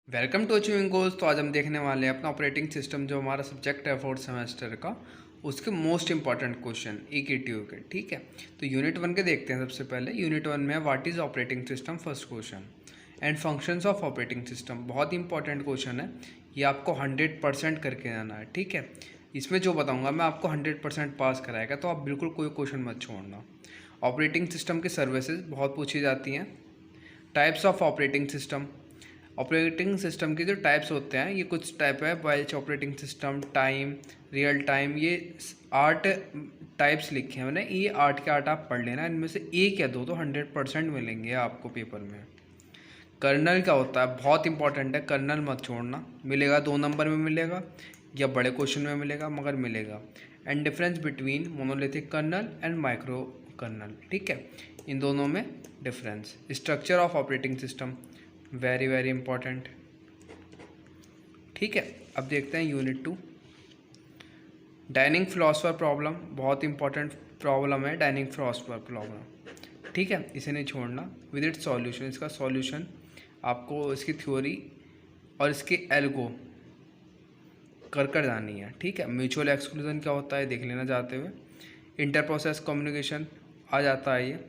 Welcome to achieving goals. तो आज हम देखने वाले हैं अपना ऑपरेटिंग सिस्टम जो हमारा सब्जेक्ट है फोर्थ सेमेस्टर का, उसके मोस्ट इंपॉर्टेंट क्वेश्चन EKTU के। ठीक है, तो यूनिट 1 के देखते हैं। सबसे पहले यूनिट 1 में what is operating system, first question. And functions of operating system, बहुत इंपॉर्टेंट क्वेश्चन है, ये आपको 100% करके जाना है। ठीक है, इसमें जो बताऊँगा मैं आपको 100% पास कराएगा, तो आप बिल्कुल कोई क्वेश्चन मत छोड़ना। ऑपरेटिंग सिस्टम की सर्विसेज बहुत पूछी जाती हैं। Types of operating system, operating system के जो टाइप्स होते हैं ये कुछ टाइप है, batch operating system, time, real time, ये 8 टाइप्स लिखे हैं मैंने। ये 8 के 8 आप पढ़ लेना, इनमें से एक या दो तो 100% मिलेंगे आपको पेपर में। कर्नल क्या होता है, बहुत इंपॉर्टेंट है, कर्नल मत छोड़ना, मिलेगा 2 नंबर में मिलेगा या बड़े क्वेश्चन में मिलेगा, मगर मिलेगा। And difference between monolithic kernel and micro kernel, ठीक है, इन दोनों में difference. Structure of operating system, very very important. ठीक है, अब देखते हैं यूनिट 2। डाइनिंग फिलोसफर प्रॉब्लम, बहुत इंपॉर्टेंट प्रॉब्लम है डाइनिंग फिलोसफर प्रॉब्लम। ठीक है, इसे नहीं छोड़ना। विद इट सॉल्यूशन, इसका सॉल्यूशन आपको इसकी थ्योरी और इसके एल्गो कर जानी है। ठीक है, म्यूचुअल एक्सक्लूजन क्या होता है देख लेना जाते हुए। इंटर प्रोसेस कम्युनिकेशन आ जाता है, ये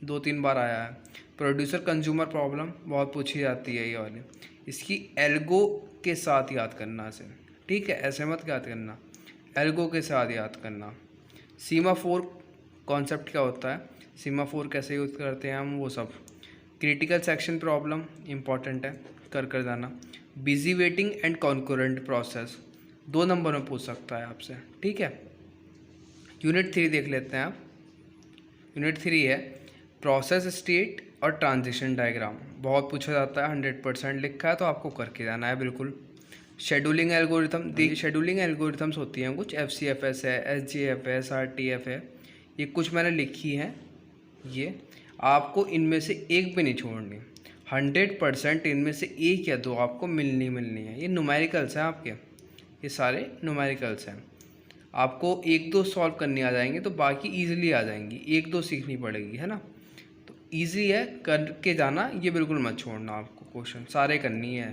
2-3 बार आया है। प्रोड्यूसर कंज्यूमर प्रॉब्लम बहुत पूछी जाती है ये वाली, इसकी एल्गो के साथ याद करना इसे। ठीक है, ऐसे मत याद करना, एल्गो के साथ याद करना। सीमाफोर कॉन्सेप्ट क्या होता है, सीमाफोर कैसे यूज़ करते हैं हम, वो सब। क्रिटिकल सेक्शन प्रॉब्लम इंपॉर्टेंट है, कर जाना। Busy waiting and concurrent process, 2 number में पूछ सकता है आपसे। ठीक है, यूनिट 3 देख लेते हैं आप। यूनिट 3 है प्रोसेस स्टेट और ट्रांजिशन डायग्राम, बहुत पूछा जाता है, 100% लिखा है तो आपको करके जाना है बिल्कुल। शेड्यूलिंग एल्गोरिथम, देखिए शेड्यूलिंग एल्गोरिथम्स होती हैं कुछ, FCFS है, SJFS, RTF है, ये कुछ मैंने लिखी हैं। ये आपको इनमें से एक भी नहीं छोड़नी, 100% इनमें से एक या दो आपको मिलनी है। ये न्यूमेरिकल्स हैं आपके, ये सारे न्यूमेरिकल्स हैं। आपको 1-2 सॉल्व करनी आ जाएंगे तो बाकी ईजिली आ जाएंगी, 1-2 सीखनी पड़ेगी, है ना। तो ईजी है, करके जाना, ये बिल्कुल मत छोड़ना। आपको क्वेश्चन सारे करनी है।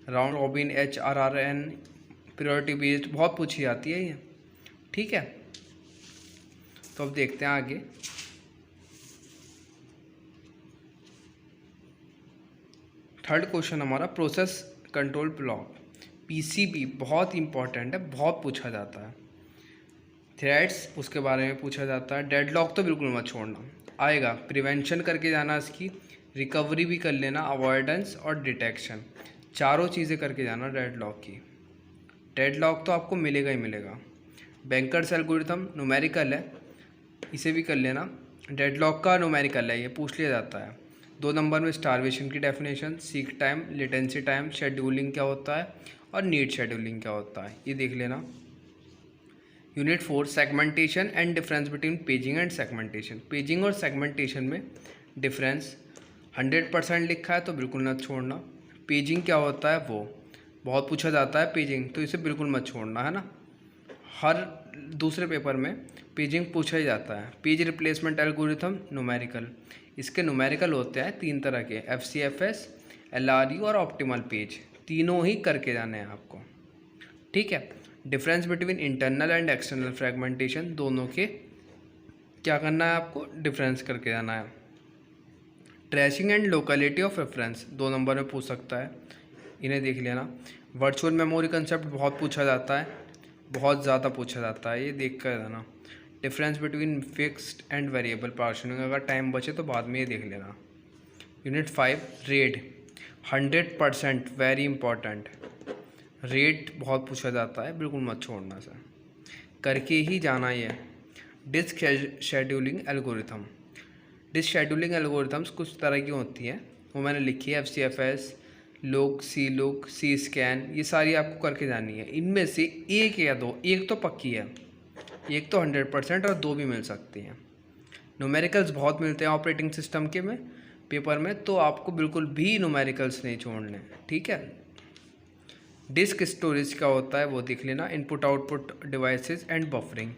Round robin, HRRN, priority based बहुत पूछी जाती है ये। ठीक है, तो अब देखते हैं आगे। थर्ड क्वेश्चन हमारा प्रोसेस कंट्रोल ब्लॉक, PCB, बहुत इंपॉर्टेंट है, बहुत पूछा जाता है। थ्रेड्स, उसके बारे में पूछा जाता है। डेडलॉक तो बिल्कुल मत छोड़ना, आएगा। प्रिवेंशन करके जाना इसकी, रिकवरी भी कर लेना, अवॉइडेंस और डिटेक्शन, चारों चीज़ें करके जाना डेडलॉक की। डेडलॉक तो आपको मिलेगा ही मिलेगा। बैंकर्स एल्गोरिथम न्यूमेरिकल है, इसे भी कर लेना। डेडलॉक का न्यूमेरिकल है, ये पूछ लिया जाता है। 2 नंबर में स्टारवेशन की definition, seek time, latency time, scheduling क्या होता है और नीड शेड्यूलिंग क्या होता है, ये देख लेना। Unit 4 segmentation and difference between paging and segmentation, paging और सेगमेंटेशन में डिफरेंस 100% लिखा है तो बिल्कुल मत छोड़ना। पेजिंग क्या होता है वो बहुत पूछा जाता है, पेजिंग तो इसे बिल्कुल मत छोड़ना, है ना। हर दूसरे पेपर में पेजिंग पूछा ही जाता है। पेज रिप्लेसमेंट एल्गोरिथम न्यूमेरिकल, इसके न्यूमेरिकल होते हैं 3 तरह के, FCFS, LRU और ऑप्टिमल पेज, तीनों ही करके जाने हैं आपको। ठीक है, difference between internal and external fragmentation, दोनों के क्या करना है आपको, डिफरेंस करके जाना है। Tracing and locality of reference, 2 number में पूछ सकता है, इन्हें देख लेना। वर्चुअल मेमोरी कंसेप्ट बहुत पूछा जाता है, बहुत ज़्यादा पूछा जाता है, ये देख कर जाना। Difference between fixed and variable partitioning, अगर टाइम बचे तो बाद में ये देख लेना। यूनिट 5 रेड, 100% वेरी इंपॉर्टेंट, रेट बहुत पूछा जाता है, बिल्कुल मत छोड़ना सर, करके ही जाना ये। Disk scheduling algorithm, disk scheduling algorithms कुछ तरह की होती हैं, वो मैंने लिखी है। FCFS, लुक, सी स्कैन, ये सारी आपको करके जानी है। इनमें से एक या दो, एक तो पक्की है, एक तो 100% और 2 भी मिल सकती हैं। न्यूमेरिकल्स बहुत मिलते हैं ऑपरेटिंग सिस्टम के में पेपर में, तो आपको बिल्कुल भी न्यूमेरिकल्स नहीं छोड़ने। ठीक है, डिस्क स्टोरेज क्या होता है वो देख लेना। Input output devices and buffering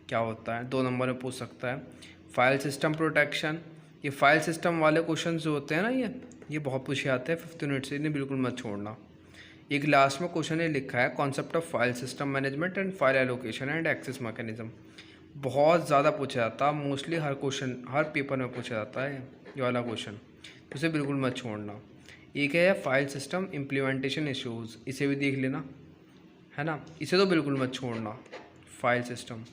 क्या होता है, 2 नंबर में पूछ सकता है। फाइल सिस्टम प्रोटेक्शन, ये फाइल सिस्टम वाले क्वेश्चन जो होते हैं ना, ये ये बहुत पूछे आते हैं 5th यूनिट से, इन्हें बिल्कुल मत छोड़ना। एक लास्ट में क्वेश्चन ये लिखा है, concept of file system management and file allocation and access mechanism. बहुत ज़्यादा पूछा जाता है, मोस्टली हर क्वेश्चन हर पेपर में पूछा जाता है ये वाला क्वेश्चन, तो इसे बिल्कुल मत छोड़ना। एक है फाइल सिस्टम इम्प्लीमेंटेशन इश्यूज़, इसे भी देख लेना, है ना, इसे तो बिल्कुल मत छोड़ना, फाइल सिस्टम।